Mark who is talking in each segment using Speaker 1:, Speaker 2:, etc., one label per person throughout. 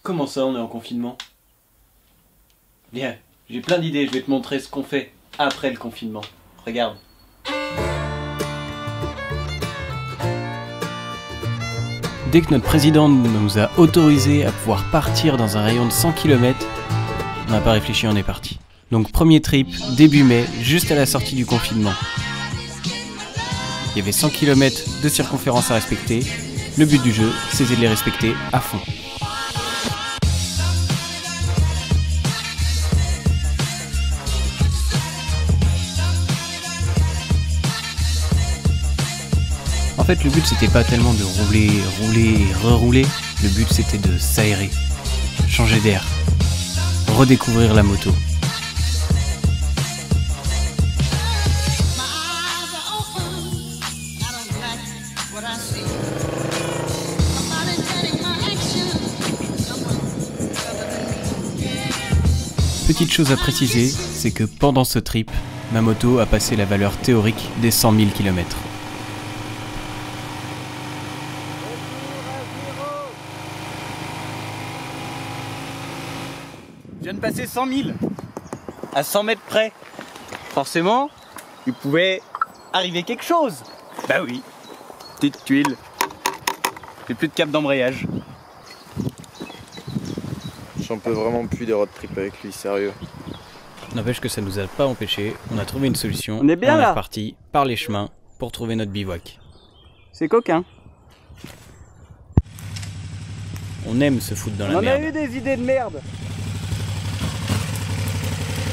Speaker 1: Comment ça, on est en confinement? Viens, j'ai plein d'idées, je vais te montrer ce qu'on fait après le confinement. Regarde. Dès que notre président nous a autorisé à pouvoir partir dans un rayon de 100 km, on n'a pas réfléchi, on est parti. Donc premier trip, début mai, juste à la sortie du confinement. Il y avait 100 km de circonférence à respecter. Le but du jeu, c'était de les respecter à fond. En fait, le but c'était pas tellement de rouler, rouler, rerouler. Le but c'était de s'aérer, changer d'air, redécouvrir la moto. Petite chose à préciser, c'est que pendant ce trip, ma moto a passé la valeur théorique des 100 000 km.
Speaker 2: Je viens de passer 100 000 à 100 mètres près. Forcément, il pouvait arriver quelque chose. Bah oui, petite tuile. J'ai plus de cap d'embrayage.
Speaker 3: J'en peux vraiment plus des road trips avec lui, sérieux.
Speaker 1: N'empêche que ça nous a pas empêché, on a trouvé une solution.
Speaker 2: On est bien là.
Speaker 1: On est reparti par les chemins pour trouver notre bivouac.
Speaker 2: C'est coquin.
Speaker 1: On aime se foutre dans la merde.
Speaker 2: On a eu des idées de merde.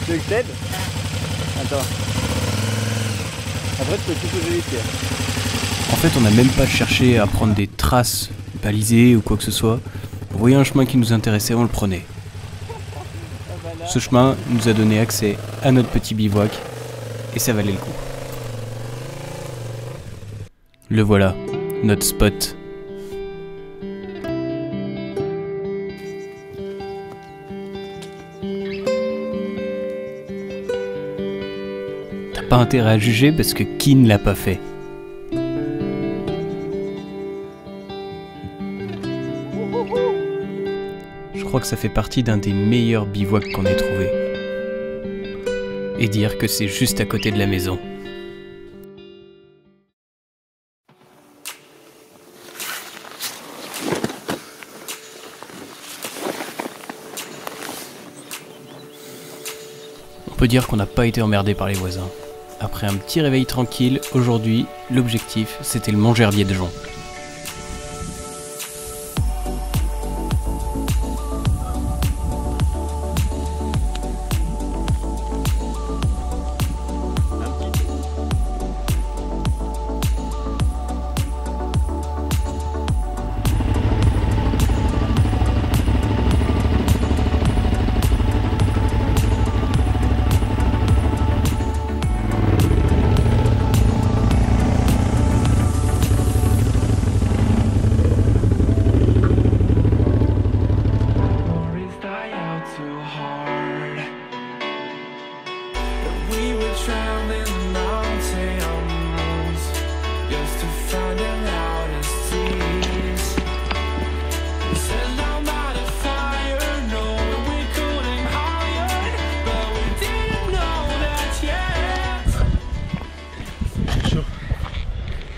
Speaker 2: Tu veux que je t'aide? Attends. Après, tu peux tout poser les pieds.
Speaker 1: En fait, on n'a même pas cherché à prendre des traces balisées ou quoi que ce soit. On voyait un chemin qui nous intéressait, on le prenait. Ce chemin nous a donné accès à notre petit bivouac et ça valait le coup. Le voilà, notre spot. T'as pas intérêt à juger parce que qui ne l'a pas fait? Je crois que ça fait partie d'un des meilleurs bivouacs qu'on ait trouvé. Et dire que c'est juste à côté de la maison. On peut dire qu'on n'a pas été emmerdé par les voisins. Après un petit réveil tranquille, aujourd'hui, l'objectif, c'était le Montgerbier de Jonc.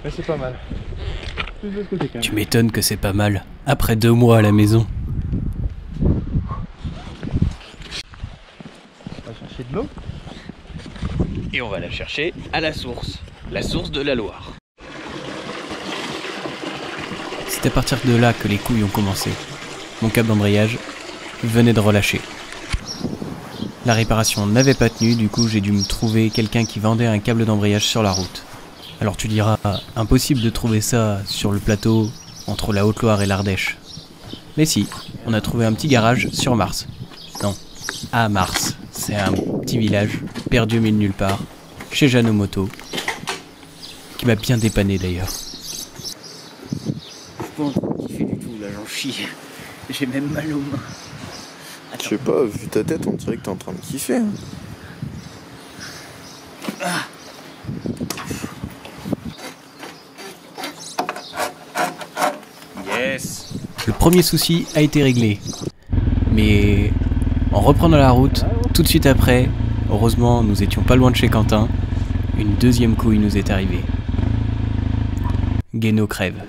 Speaker 3: Mais c'est pas mal.
Speaker 1: Tu m'étonnes que c'est pas mal, après 2 mois à la maison.
Speaker 3: On va chercher de l'eau.
Speaker 2: Et on va la chercher à la source de la Loire.
Speaker 1: C'est à partir de là que les couilles ont commencé. Mon câble d'embrayage venait de relâcher. La réparation n'avait pas tenu, du coup j'ai dû me trouver quelqu'un qui vendait un câble d'embrayage sur la route. Alors tu diras, impossible de trouver ça sur le plateau entre la Haute-Loire et l'Ardèche. Mais si, on a trouvé un petit garage sur Mars. Non, à Mars. C'est un petit village, perdu au milieu de nulle part, chez Jeannot Moto, qui m'a bien dépanné d'ailleurs.
Speaker 2: Je pense qu'il fait du tout là, j'en chie. J'ai même mal aux mains.
Speaker 3: Je sais pas, vu ta tête, on dirait que t'es en train de kiffer. Hein.
Speaker 2: Ah. Yes.
Speaker 1: Le premier souci a été réglé. Mais en reprenant la route, tout de suite après, heureusement nous étions pas loin de chez Quentin, une deuxième couille nous est arrivée. Guéno crève.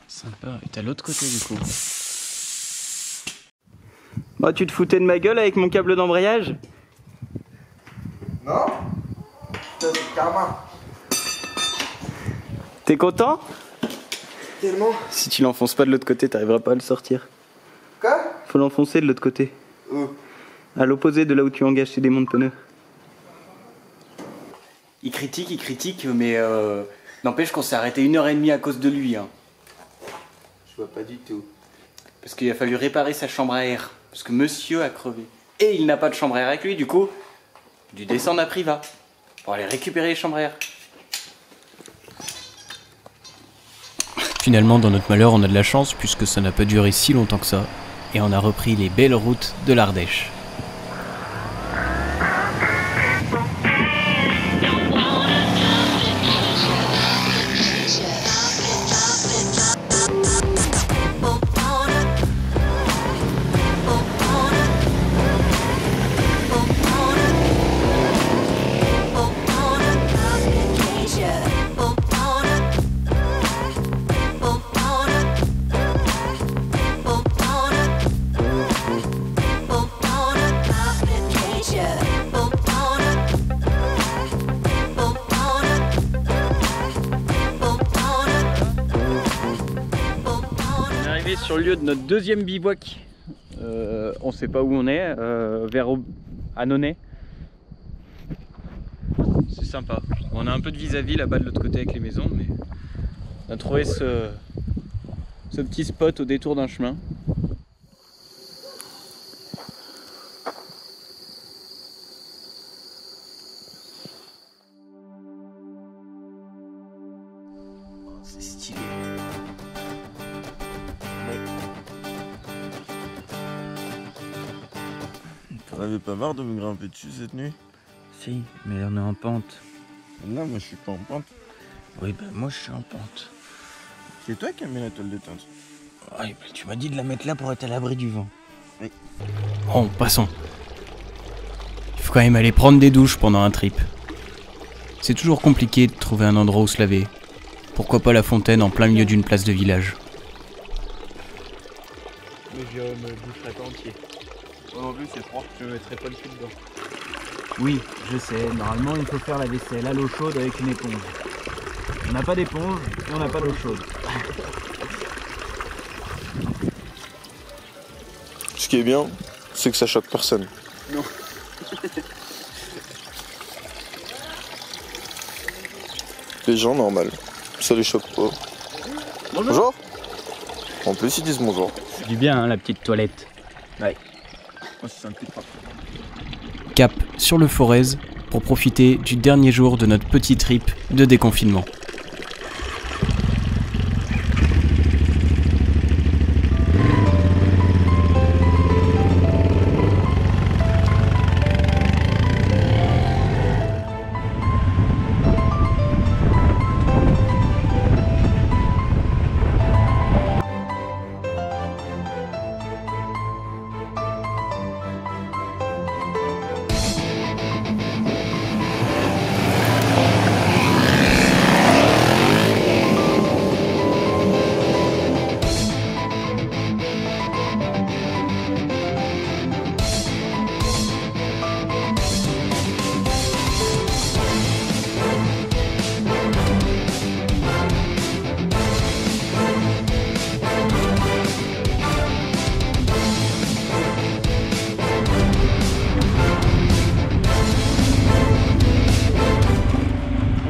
Speaker 1: Sympa, et t'as l'autre côté du coup.
Speaker 2: Bah tu te foutais de ma gueule avec mon câble d'embrayage?
Speaker 3: Non? Putain, c'est karma.
Speaker 2: T'es content?
Speaker 3: Tellement.
Speaker 2: Si tu l'enfonces pas de l'autre côté, t'arriveras pas à le sortir.
Speaker 3: Quoi?
Speaker 2: Faut l'enfoncer de l'autre côté.
Speaker 3: Où?
Speaker 2: À l'opposé de là où tu engages tes démons de pneus. Il critique, mais n'empêche qu'on s'est arrêté 1h30 à cause de lui. Hein.
Speaker 3: Je vois pas du tout.
Speaker 2: Parce qu'il a fallu réparer sa chambre à air. Parce que monsieur a crevé. Et il n'a pas de chambre à air avec lui, du coup, dû descendre à Priva. Pour aller récupérer les chambres à air.
Speaker 1: Finalement, dans notre malheur, on a de la chance puisque ça n'a pas duré si longtemps que ça. Et on a repris les belles routes de l'Ardèche.
Speaker 2: Sur le lieu de notre deuxième bivouac, on sait pas où on est, vers Annonay. C'est sympa. On a un peu de vis-à-vis là-bas de l'autre côté avec les maisons, mais on a trouvé ce petit spot au détour d'un chemin.
Speaker 1: C'est stylé.
Speaker 3: T'en avais pas marre de me grimper dessus cette nuit?
Speaker 2: Si, mais on est en pente.
Speaker 3: Non, moi je suis pas en pente.
Speaker 2: Oui, ben moi je suis en pente.
Speaker 3: C'est toi qui as mis la toile de tente.
Speaker 2: Oui, ben tu m'as dit de la mettre là pour être à l'abri du vent.
Speaker 3: Oui.
Speaker 1: Bon, passons. Il faut quand même aller prendre des douches pendant un trip. C'est toujours compliqué de trouver un endroit où se laver. Pourquoi pas la fontaine en plein milieu d'une place de village?
Speaker 2: Mais je me boucherai pas entier. Moi non plus c'est froid, je me mettrai pas le cul dedans.
Speaker 4: Oui, je sais, normalement il faut faire la vaisselle à l'eau chaude avec une éponge. On n'a pas d'éponge et on n'a pas d'eau chaude.
Speaker 3: Ce qui est bien, c'est que ça choque personne.
Speaker 2: Non.
Speaker 3: Les gens, normal. Ça les choque pas. Bonjour. En plus, ils disent bonjour.
Speaker 2: C'est du bien, hein, la petite toilette. Ouais.
Speaker 3: Moi, c'est un petit propre.
Speaker 1: Cap sur le Forez pour profiter du dernier jour de notre petit trip de déconfinement.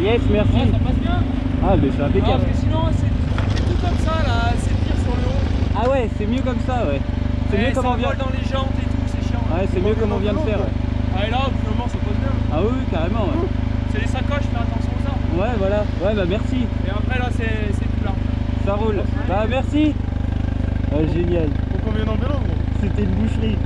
Speaker 2: Yes, merci.
Speaker 4: Ouais, ça passe bien.
Speaker 2: Ah, mais c'est
Speaker 4: Non,
Speaker 2: impeccable.
Speaker 4: parce que sinon, c'est tout comme ça là, c'est pire sur le haut.
Speaker 2: Ah ouais, c'est mieux comme ça, ouais. C'est mieux comme on vient.
Speaker 4: dans les jantes et tout, c'est chiant.
Speaker 2: Ouais, c'est mieux comme on vient de faire. Ouais.
Speaker 4: Ah, et là, au bout d'un moment, ça pose bien.
Speaker 2: Ah oui, carrément. Ouais.
Speaker 4: C'est les sacoches, fais attention aux arbres.
Speaker 2: Ouais, voilà. Ouais, bah merci.
Speaker 4: Et après, là, c'est tout large.
Speaker 2: Ça roule. Bah merci. Ah, génial.
Speaker 4: Faut qu'on vienne en vélo, gros.
Speaker 2: C'était une boucherie.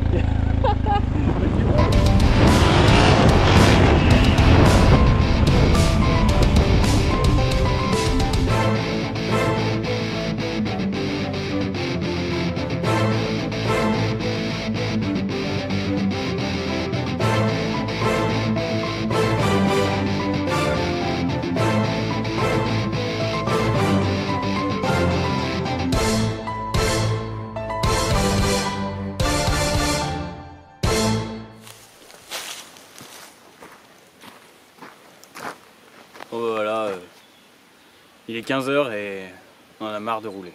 Speaker 2: Il est 15h et on en a marre de rouler.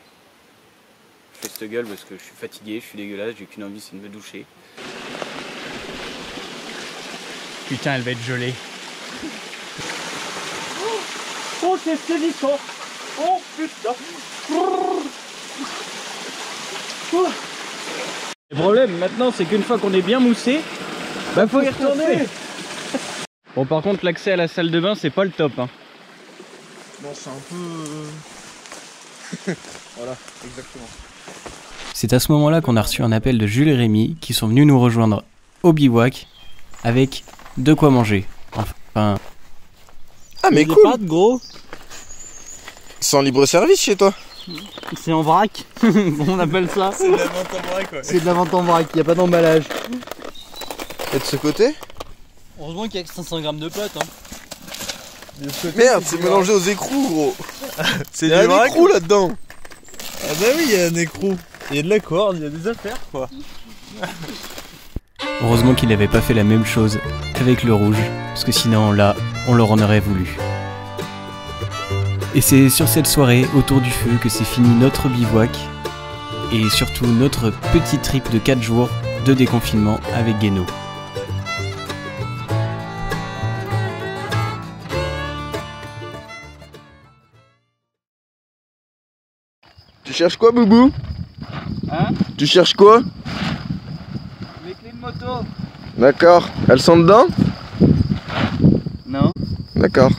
Speaker 2: Je fais cette gueule parce que je suis fatigué, je suis dégueulasse, j'ai qu'une envie, c'est de me doucher. Putain, elle va être gelée. Oh, c'est sévissant. Oh putain. Le problème maintenant, c'est qu'une fois qu'on est bien moussé, bah faut y retourner. Bon, par contre, l'accès à la salle de bain, c'est pas le top, hein.
Speaker 3: Non, c'est un peu... Voilà, exactement.
Speaker 1: C'est à ce moment-là qu'on a reçu un appel de Jules et Rémi qui sont venus nous rejoindre au bivouac avec de quoi manger. Enfin...
Speaker 3: Ah mais cool.
Speaker 2: Pâtes, gros.
Speaker 3: C'est en libre service chez toi?
Speaker 2: C'est en vrac, on appelle ça.
Speaker 3: C'est de la vente en vrac, ouais.
Speaker 2: C'est de la vente en vrac, y a pas d'emballage.
Speaker 3: Et de ce côté?
Speaker 2: Heureusement qu'il y a que 500 grammes de pâtes, hein.
Speaker 3: Merde, c'est mélangé aux écrous, gros. C'est un écrou là-dedans.
Speaker 5: Ah bah oui, il y a un écrou. Il y a de la corde, il y a des affaires, quoi.
Speaker 1: Heureusement qu'il n'avait pas fait la même chose avec le rouge, parce que sinon là, on leur en aurait voulu. Et c'est sur cette soirée, autour du feu, que c'est fini notre bivouac, et surtout notre petit trip de 4 jours de déconfinement avec Guéno.
Speaker 3: Tu cherches quoi, Boubou?
Speaker 2: Hein?
Speaker 3: Tu cherches quoi?
Speaker 2: Les clés de moto.
Speaker 3: D'accord. Elles sont dedans?
Speaker 2: Non.
Speaker 3: D'accord.